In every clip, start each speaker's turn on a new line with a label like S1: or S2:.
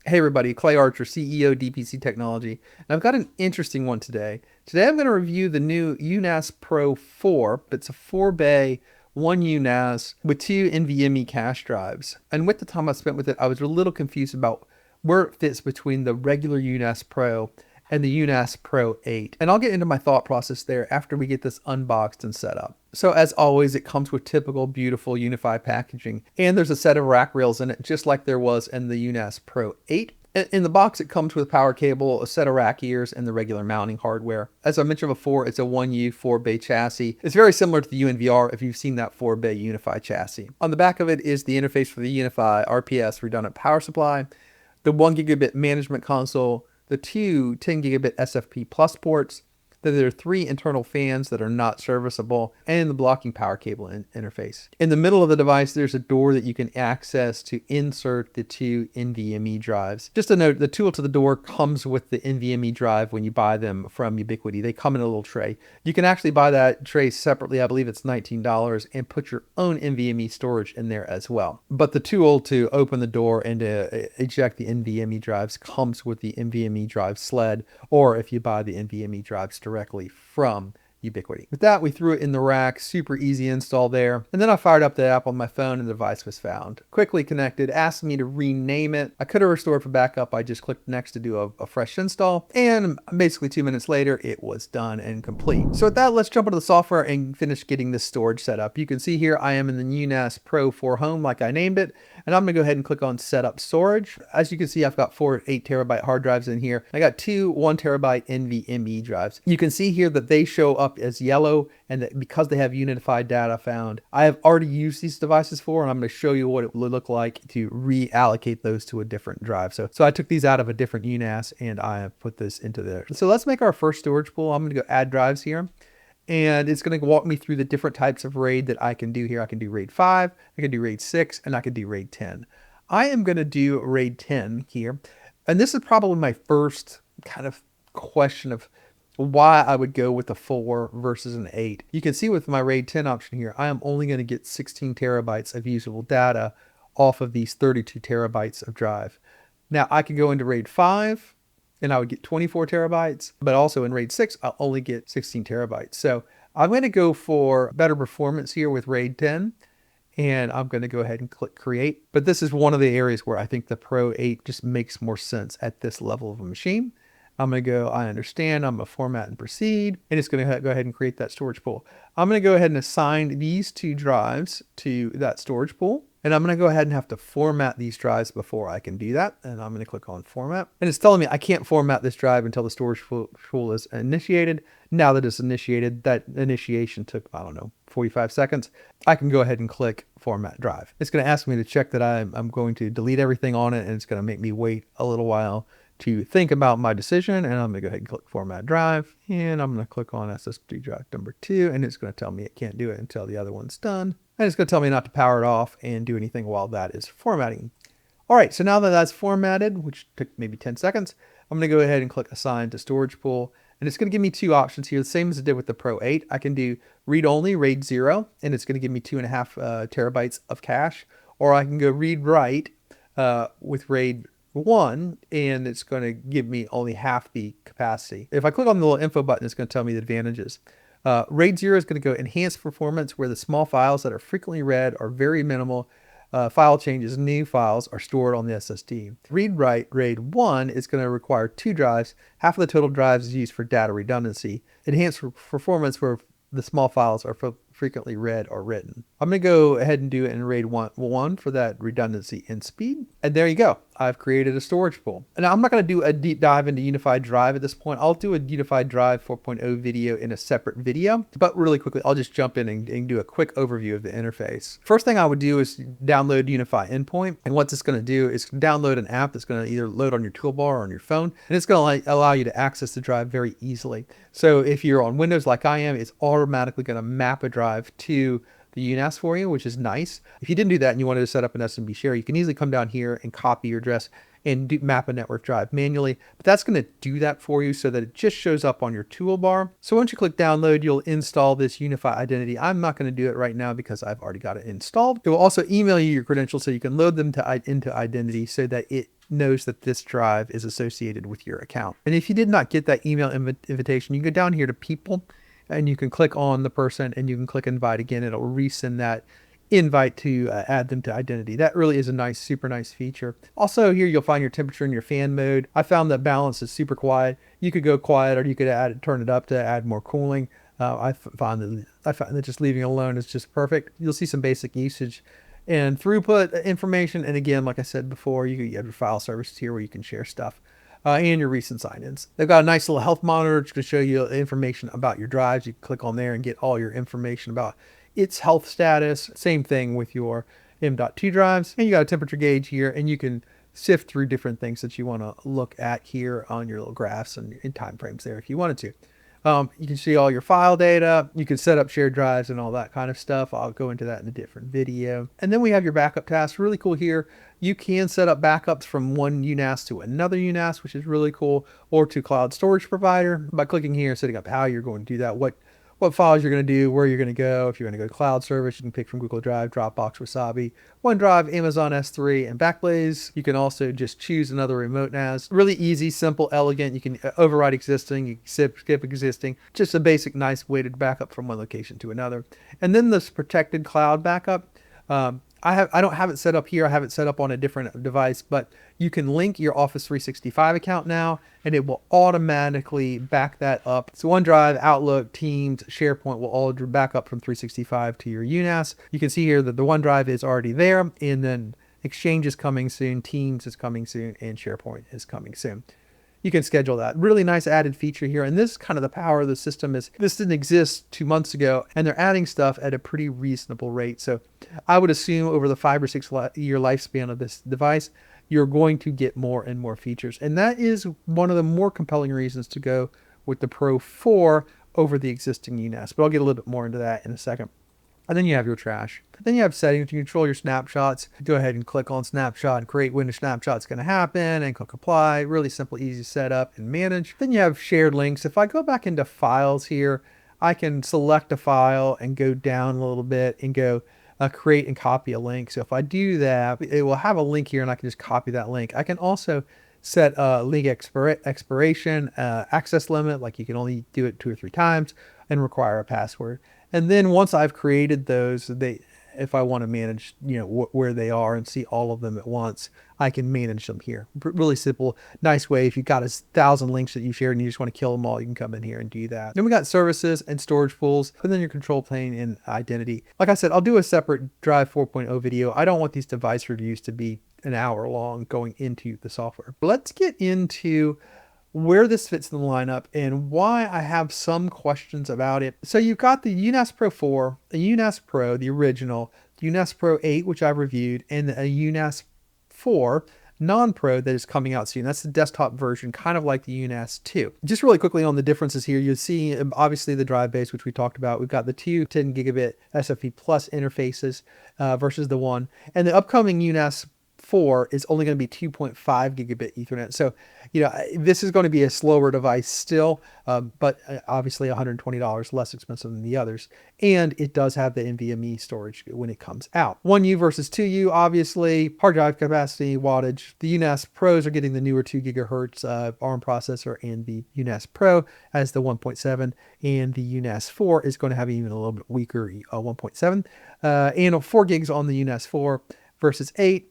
S1: Hey everybody, Clay Archer, CEO DPC Technology, and I've got an interesting one today. Today I'm going to review the new UNAS Pro 4. It's a 4-bay, one UNAS with two NVMe cache drives. And with the time I spent with it, I was a little confused about where it fits between the regular UNAS Pro and the UNAS Pro 8. And I'll get into my thought process there after we get this unboxed and set up. So as always, it comes with typical beautiful Unifi packaging, and there's a set of rack rails in it, just like there was in the UNAS Pro 8. In the box, it comes with a power cable, a set of rack ears, and the regular mounting hardware. As I mentioned before, it's a 1U 4-bay chassis. It's very similar to the UNVR if you've seen that 4-bay Unifi chassis. On the back of it is the interface for the Unifi RPS redundant power supply, the 1 gigabit management console, the two 10 gigabit SFP plus ports. There are 3 internal fans that are not serviceable, and the blocking power cable interface. In the middle of the device, there's a door that you can access to insert the 2 NVMe drives. Just a note, the tool to the door comes with the NVMe drive when you buy them from Ubiquiti. They come in a little tray. You can actually buy that tray separately, I believe it's $19, and put your own NVMe storage in there as well. But the tool to open the door and to eject the NVMe drives comes with the NVMe drive sled, or if you buy the NVMe drives directly from Ubiquiti. With that, we threw it in the rack, super easy install there. And then I fired up the app on my phone and the device was found. Quickly connected, asked me to rename it. I could have restored for backup. I just clicked next to do a fresh install. And basically 2 minutes later, it was done and complete. So with that, let's jump into the software and finish getting this storage set up. You can see here, I am in the UNAS Pro 4 Home like I named it. And I'm gonna go ahead and click on Setup Storage. As you can see, I've got 4 8TB hard drives in here. I got 2 1TB NVMe drives. You can see here that they show up as yellow, and that because they have unified data found. I have already used these devices for, and I'm going to show you what it would look like to reallocate those to a different drive. So I took these out of a different UNAS and I have put this into there. So let's make our first storage pool. I'm going to go add drives here, and it's going to walk me through the different types of RAID that I can do here. I can do RAID 5, I can do RAID 6, and I can do RAID 10. I am going to do RAID 10 here, and this is probably my first kind of question of why I would go with a 4 versus an 8. You can see with my RAID 10 option here, I am only going to get 16 terabytes of usable data off of these 32 terabytes of drive. Now I could go into RAID 5 and I would get 24 terabytes, but also in RAID 6, I'll only get 16 terabytes. So I'm going to go for better performance here with RAID 10. And I'm going to go ahead and click create. But this is one of the areas where I think the Pro 8 just makes more sense at this level of a machine. I'm going to go, I understand, I'm going to format and proceed, and it's going to go ahead and create that storage pool. I'm going to go ahead and assign these 2 drives to that storage pool, and I'm going to go ahead and have to format these drives before I can do that, and I'm going to click on format. And it's telling me I can't format this drive until the storage pool is initiated. Now that it's initiated, that initiation took, I don't know, 45 seconds. I can go ahead and click format drive. It's going to ask me to check that I'm going to delete everything on it, and it's going to make me wait a little while to think about my decision, and I'm going to go ahead and click format drive, and I'm going to click on SSD drive number 2, and it's going to tell me it can't do it until the other one's done, and it's going to tell me not to power it off and do anything while that is formatting. All right, so now that that's formatted, which took maybe 10 seconds, I'm going to go ahead and click assign to storage pool, and it's going to give me 2 options here, the same as it did with the Pro 8. I can do read only, RAID 0, and it's going to give me 2.5 terabytes of cache, or I can go read write with RAID 1, and it's going to give me only half the capacity. If I click on the little info button, it's going to tell me the advantages. RAID 0 is going to go enhanced performance, where the small files that are frequently read are very minimal. File changes, new files are stored on the SSD. Read write RAID 1 is going to require 2 drives. Half of the total drives is used for data redundancy. Enhanced performance, where the small files are frequently read or written. I'm going to go ahead and do it in RAID 1 for that redundancy and speed. And there you go. I've created a storage pool. And now I'm not going to do a deep dive into Unified Drive at this point. I'll do a Unified Drive 4.0 video in a separate video. But really quickly, I'll just jump in and do a quick overview of the interface. First thing I would do is download Unifi Endpoint. And what it's going to do is download an app that's going to either load on your toolbar or on your phone. And it's going to allow you to access the drive very easily. So if you're on Windows like I am, it's automatically going to map a drive to the UNAS for you, which is nice. If you didn't do that and you wanted to set up an SMB share, you can easily come down here and copy your address and map a network drive manually, but that's going to do that for you so that it just shows up on your toolbar. So once you click download, you'll install this Unifi identity. I'm not going to do it right now because I've already got it installed. It will also email you your credentials so you can load them into identity so that it knows that this drive is associated with your account. And if you did not get that email invitation, you can go down here to people and you can click on the person and you can click invite again. It'll resend that invite to add them to identity. That really is a nice, super nice feature. Also here you'll find your temperature and your fan mode. I found that balance is super quiet. You could go quiet or you could turn it up to add more cooling. I find that just leaving it alone is just perfect. You'll see some basic usage and throughput information. And again, like I said before, you have your file services here where you can share stuff. And your recent sign-ins. They've got a nice little health monitor to show you information about your drives. You can click on there and get all your information about its health status. Same thing with your M.2 drives. And you got a temperature gauge here, and you can sift through different things that you want to look at here on your little graphs and time frames there if you wanted to. You can see all your file data. You can set up shared drives and all that kind of stuff. I'll go into that in a different video. And then we have your backup tasks. Really cool here. You can set up backups from one UNAS to another UNAS, which is really cool, or to cloud storage provider by clicking here, setting up how you're going to do that, what files you're going to do, where you're going to go. If you're going to go to cloud service, you can pick from Google Drive, Dropbox, Wasabi, OneDrive, Amazon S3, and Backblaze. You can also just choose another remote NAS. Really easy, simple, elegant. You can override existing, you can skip existing. Just a basic, nice way to back up from one location to another. And then this protected cloud backup. I don't have it set up here. I have it set up on a different device, but you can link your Office 365 account now, and it will automatically back that up. So OneDrive, Outlook, Teams, SharePoint will all back up from 365 to your UNAS. You can see here that the OneDrive is already there, and then Exchange is coming soon, Teams is coming soon, and SharePoint is coming soon. You can schedule that. Really nice added feature here. And this is kind of the power of the system. Is this didn't exist 2 months ago, and they're adding stuff at a pretty reasonable rate. So I would assume over the 5 or 6 year lifespan of this device, you're going to get more and more features. And that is one of the more compelling reasons to go with the Pro 4 over the existing UNAS. But I'll get a little bit more into that in a second. And then you have your trash. Then you have settings to control your snapshots. Go ahead and click on snapshot and create when the snapshot's going to happen and click apply. Really simple, easy setup and manage. Then you have shared links. If I go back into files here, I can select a file and go down a little bit and go create and copy a link. So if I do that, it will have a link here and I can just copy that link. I can also set a link expiration, access limit, like you can only do it 2 or 3 times, and require a password. And then once I've created those, if I want to manage, where they are and see all of them at once, I can manage them here. Really simple, nice way. If you've got 1,000 links that you shared and you just want to kill them all, you can come in here and do that. Then we got services and storage pools, and then your control plane and identity. Like I said, I'll do a separate Drive 4.0 video. I don't want these device reviews to be an hour long going into the software. But let's get into where this fits in the lineup and why I have some questions about it. So you've got the UNAS Pro 4, the UNAS Pro, the original, the UNAS Pro 8, which I've reviewed, and a UNAS 4 non-Pro that is coming out soon. That's the desktop version, kind of like the UNAS 2. Just really quickly on the differences here, you'll see obviously the drive base, which we talked about. We've got the 2 10 gigabit SFP plus interfaces versus the 1. And the upcoming UNAS 4 is only going to be 2.5 gigabit Ethernet. So, this is going to be a slower device still, but obviously $120 less expensive than the others. And it does have the NVMe storage when it comes out. 1U versus 2U, obviously, hard drive capacity, wattage. The UNAS Pros are getting the newer 2 gigahertz ARM processor, and the UNAS Pro has the 1.7, and the UNAS 4 is going to have even a little bit weaker 1.7, and 4 gigs on the UNAS 4 versus 8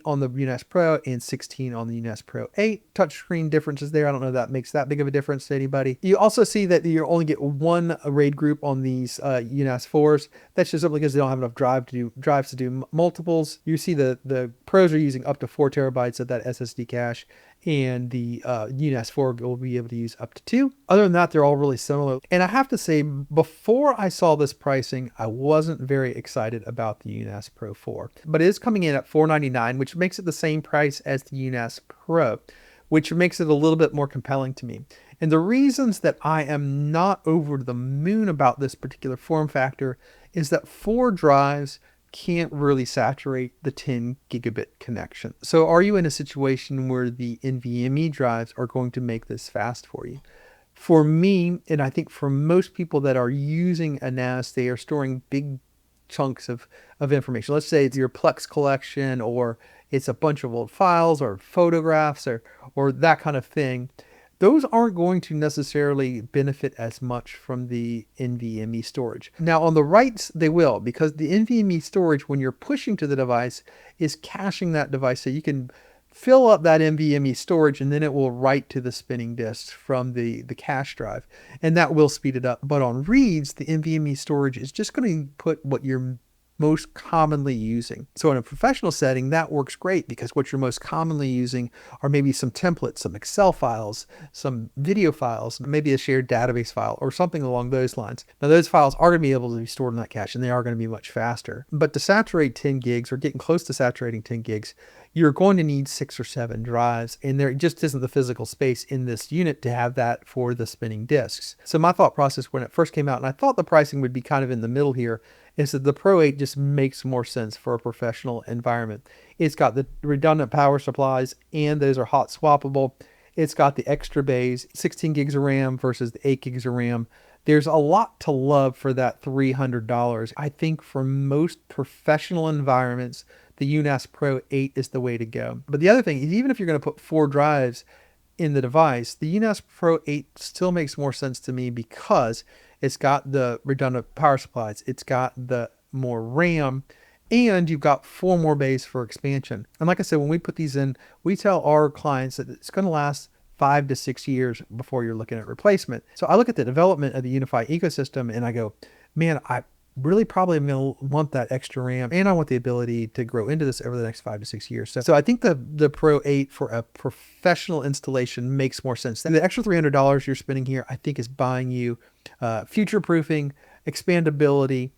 S1: on the UNAS Pro, and 16 on the UNAS Pro 8. Touchscreen differences there. I don't know if that makes that big of a difference to anybody. You also see that you only get one RAID group on these UNAS 4s. That's just simply because they don't have enough drives to do multiples. You see the Pros are using up to 4 terabytes of that SSD cache, and the UNAS 4 will be able to use up to 2. Other than that, they're all really similar. And I have to say, before I saw this pricing, I wasn't very excited about the UNAS Pro 4. But it is coming in at $499, which makes it the same price as the UNAS Pro, which makes it a little bit more compelling to me. And the reasons that I am not over the moon about this particular form factor is that 4 drives can't really saturate the 10 gigabit connection. So are you in a situation where the NVMe drives are going to make this fast for you? For me, and I think for most people that are using a NAS, they are storing big chunks of information. Let's say it's your Plex collection, or it's a bunch of old files or photographs or that kind of thing, those aren't going to necessarily benefit as much from the NVMe storage. Now on the writes, they will, because the NVMe storage, when you're pushing to the device, is caching that device. So you can fill up that NVMe storage and then it will write to the spinning disk from the cache drive. And that will speed it up. But on reads, the NVMe storage is just going to put what you're most commonly using. So in a professional setting, that works great because what you're most commonly using are maybe some templates, some Excel files, some video files, maybe a shared database file or something along those lines. Now those files are going to be able to be stored in that cache and they are going to be much faster. But to saturate 10 gigs or getting close to saturating 10 gigs, you're going to need 6 or 7 drives, and there just isn't the physical space in this unit to have that for the spinning disks. So my thought process when it first came out, and I thought the pricing would be kind of in the middle here, is that the Pro 8 just makes more sense for a professional environment. It's got the redundant power supplies, and those are hot swappable. It's got the extra bays, 16 gigs of RAM versus the 8 gigs of RAM. There's a lot to love for that $300. I think for most professional environments, the UNAS Pro 8 is the way to go. But the other thing is, even if you're going to put 4 drives in the device, the UNAS Pro 8 still makes more sense to me because it's got the redundant power supplies, it's got the more RAM, and you've got 4 more bays for expansion. And like I said, when we put these in, we tell our clients that it's going to last 5 to 6 years before you're looking at replacement. So I look at the development of the Unifi ecosystem and I go, man, I really probably am going to want that extra RAM, and I want the ability to grow into this over the next 5 to 6 years. So I think the Pro 8 for a professional installation makes more sense. The extra $300 you're spending here, I think, is buying you future-proofing, expandability,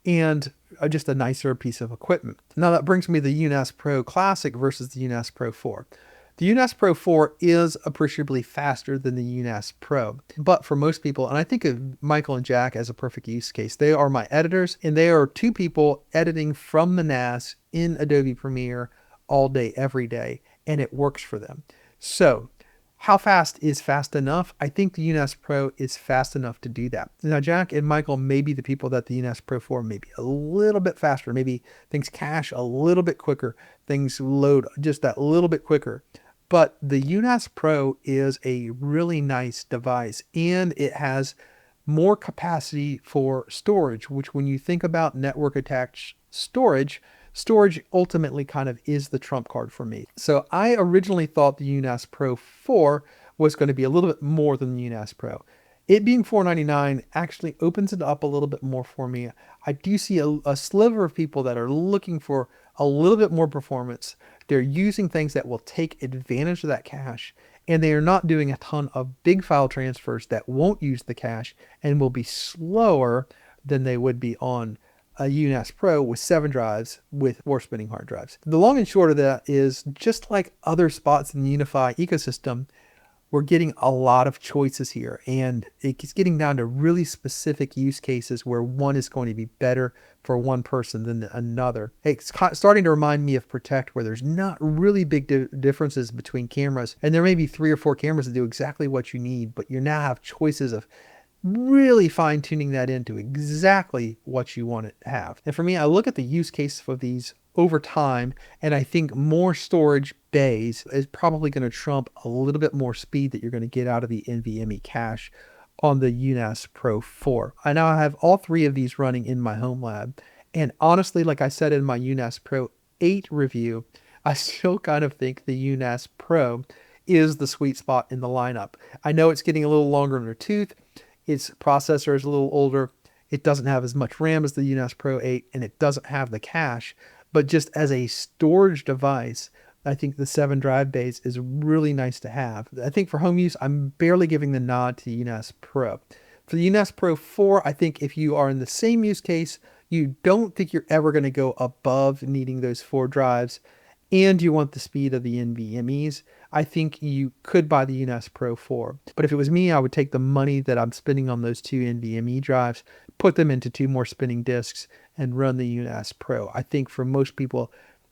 S1: and just a nicer piece of equipment. Now that brings me to the UNAS Pro Classic versus the UNAS Pro 4. The UNAS Pro 4 is appreciably faster than the UNAS Pro, but for most people, and I think of Michael and Jack as a perfect use case, they are my editors, and they are 2 people editing from the NAS in Adobe Premiere all day, every day, and it works for them. So how fast is fast enough? I think the UNAS Pro is fast enough to do that. Now, Jack and Michael may be the people that the UNAS Pro 4 may be a little bit faster. Maybe things cache a little bit quicker, things load just that little bit quicker. But the UNAS Pro is a really nice device, and it has more capacity for storage, which when you think about network attached storage ultimately kind of is the trump card for me. So I originally thought the UNAS Pro 4 was going to be a little bit more than the UNAS Pro. It being $499 actually opens it up a little bit more for me. I do see a sliver of people that are looking for a little bit more performance. They're using things that will take advantage of that cache, and they are not doing a ton of big file transfers that won't use the cache and will be slower than they would be on a UNAS Pro with 7 drives with 4 spinning hard drives. The long and short of that is, just like other spots in the Unifi ecosystem, we're getting a lot of choices here, and it's getting down to really specific use cases where one is going to be better for one person than another. It's starting to remind me of Protect, where there's not really big differences between cameras, and there may be 3 or 4 cameras that do exactly what you need, but you now have choices of really fine-tuning that into exactly what you want to have. And for me, I look at the use case for these over time, and I think more storage bays is probably going to trump a little bit more speed that you're going to get out of the NVMe cache on the UNAS Pro 4. I now have all 3 of these running in my home lab, and honestly, like I said in my UNAS Pro 8 review, I still kind of think the UNAS Pro is the sweet spot in the lineup. I know it's getting a little longer in the tooth, its processor is a little older, it doesn't have as much RAM as the UNAS Pro 8, and it doesn't have the cache. But just as a storage device, I think the 7 drive bays is really nice to have. I think for home use, I'm barely giving the nod to the UNAS Pro. For the UNAS Pro 4, I think if you are in the same use case, you don't think you're ever going to go above needing those 4 drives, and you want the speed of the NVMe's, I think you could buy the UNAS Pro 4. But if it was me, I would take the money that I'm spending on those 2 NVMe drives, put them into 2 more spinning disks, and run the UNAS Pro. I think for most people,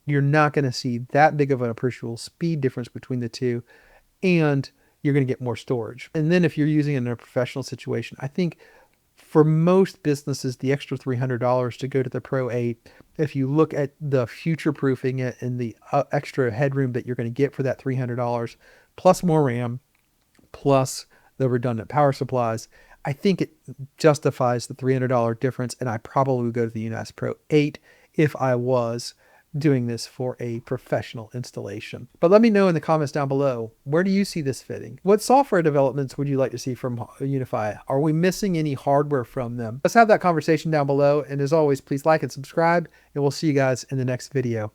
S1: you're not going to see that big of an appreciable speed difference between the 2, and you're going to get more storage. And then if you're using it in a professional situation, I think for most businesses, the extra $300 to go to the Pro 8, if you look at the future proofing it and the extra headroom that you're going to get for that $300, plus more RAM, plus the redundant power supplies, I think it justifies the $300 difference, and I probably would go to the UNAS Pro 8 if I was doing this for a professional installation. But let me know in the comments down below, where do you see this fitting? What software developments would you like to see from Unifi? Are we missing any hardware from them? Let's have that conversation down below. And as always, please like and subscribe, and we'll see you guys in the next video.